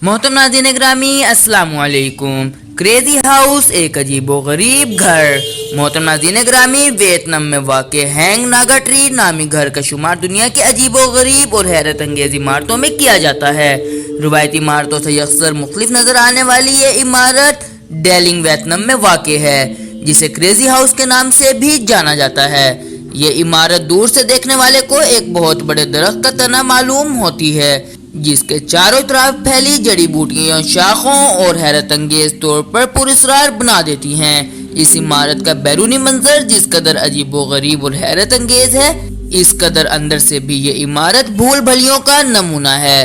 मोहतरम नाज़रीन ग्रामी अस्सलामु अलैकुम। क्रेजी हाउस एक अजीबो गरीब घर। मोहतरम नाज़रीन ग्रामी वियतनाम में वाक़े हैंग नागा ट्री नामी घर का शुमार दुनिया के अजीबो गरीब और हैरत अंगेज इमारतों में किया जाता है। रुवायती इमारतों से अक्सर मुख्तलिफ नजर आने वाली ये इमारत डेलिंग वियतनाम में वाक़े है, जिसे क्रेजी हाउस के नाम से भी जाना जाता है। ये इमारत दूर से देखने वाले को एक बहुत बड़े दरख्त का तना मालूम होती है, जिसके चारों तरफ फैली जड़ी बूटियों, शाखों और हैरत अंगेज तौर पर पुरस्कार बना देती हैं। इस इमारत का बैरूनी मंजर जिस कदर अजीबो गरीब और हैरत अंगेज है, इस कदर अंदर से भी ये इमारत भूल भलियों का नमूना है।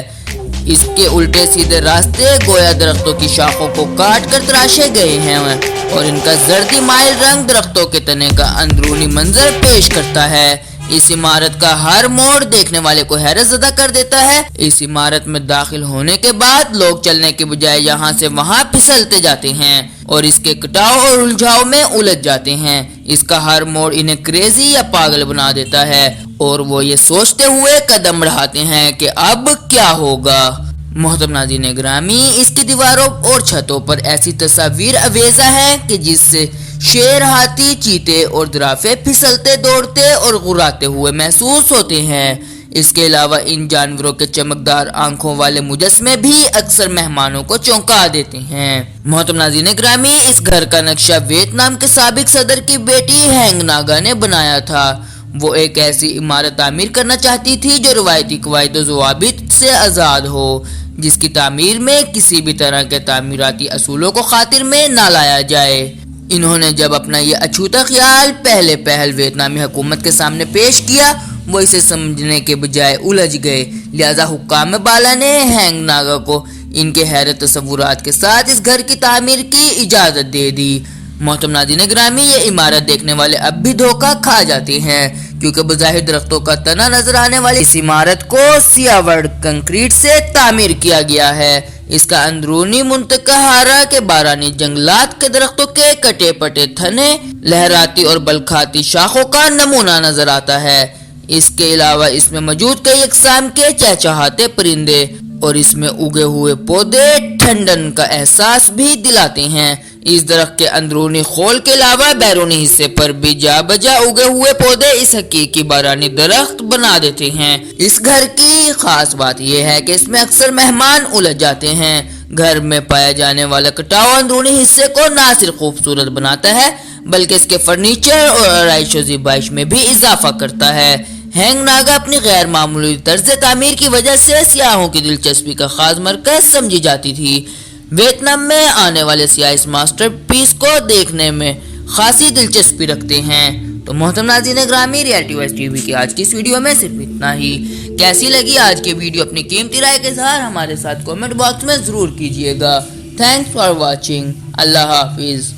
इसके उल्टे सीधे रास्ते गोया दरख्तों की शाखों को काट कर तराशे गए हैं और इनका जर्दी माइल रंग दरख्तों के तने का अंदरूनी मंजर पेश करता है। इस इमारत का हर मोड़ देखने वाले को हैरत ज़दा कर देता है। इस इमारत में दाखिल होने के बाद लोग चलने के बजाय यहाँ से वहाँ फिसलते जाते हैं और इसके कटाव और उलझाव में उलझ जाते हैं। इसका हर मोड़ इन्हें क्रेजी या पागल बना देता है और वो ये सोचते हुए कदम बढ़ाते हैं कि अब क्या होगा। मोहतरम नाज़रीन ग्रामी, इसकी दीवारों और छतों पर ऐसी तस्वीर अवेजा है कि जिससे शेर, हाथी, चीते और जिराफे फिसलते, दौड़ते और गुर्राते हुए महसूस होते हैं। इसके अलावा इन जानवरों के चमकदार आंखों वाले मुजस्मे भी अक्सर मेहमानों को चौंका देते हैं। मोहतरम नाज़रीन ग्रामी, इस घर का नक्शा वियतनाम के साबिक सदर की बेटी हैंग नागा ने बनाया था। वो एक ऐसी इमारत तामीर करना चाहती थी जो रवायती कवायद व ज़वाबित से आज़ाद हो, जिसकी तामीर में किसी भी तरह के तामीराती असूलों को खातिर में ना लाया जाए। इन्होंने जब अपना ये अछूता ख्याल पहल वियतनामी हुकूमत के सामने पेश किया, वो इसे समझने के बजाय उलझ गए। लिहाजा हुक्काम बाला ने हैंग नागा को इनके हैरत तसव्वुरात के साथ इस घर की तामीर की इजाज़त दे दी। मोहतरम नाज़रीन ग्रामी, ये इमारत देखने वाले अब भी धोखा खा जाते हैं, क्योंकि बज़ाहिर दरख्तों का तना नजर आने वाली इस इमारत को सियावड़ कंक्रीट से तामीर किया गया है। इसका अंदरूनी मुंतकहारा के बारानी जंगलात के दरख्तों के कटे पटे थने, लहराती और बलखाती शाखों का नमूना नजर आता है। इसके अलावा इसमें मौजूद कई अक़साम के चहचहाते परिंदे और इसमें उगे हुए पौधे ठंडन का एहसास भी दिलाते हैं। इस दरख्त के अंदरूनी खोल के अलावा बैरूनी हिस्से पर भी जा बजा उगे हुए पौधे इस हकीकी बारानी दरख्त बना देते हैं। इस घर की खास बात यह है कि इसमें अक्सर मेहमान उलझ जाते हैं। घर में पाया जाने वाला कटाव अंदरूनी हिस्से को न सिर्फ खूबसूरत बनाता है, बल्कि इसके फर्नीचर और आराइश व ज़िबाइश में भी इजाफा करता है। हैंग नागा अपनी गैर मामूली तर्ज तामीर की वजह से सियाहों की दिलचस्पी का खास मरकज समझी जाती थी। वियतनाम में आने वाले सियाह इस मास्टरपीस को देखने में खासी दिलचस्पी रखते हैं। तो मोहतरम नाज़रीन ग्रामी, रियलिटी वाइज टीवी की आज की इस वीडियो में सिर्फ इतना ही। कैसी लगी आज की वीडियो, अपनी कीमती राय के इज़हार हमारे साथ कमेंट बॉक्स में ज़रूर कीजिएगा। Thanks for watching. अल्लाह हाफिज़।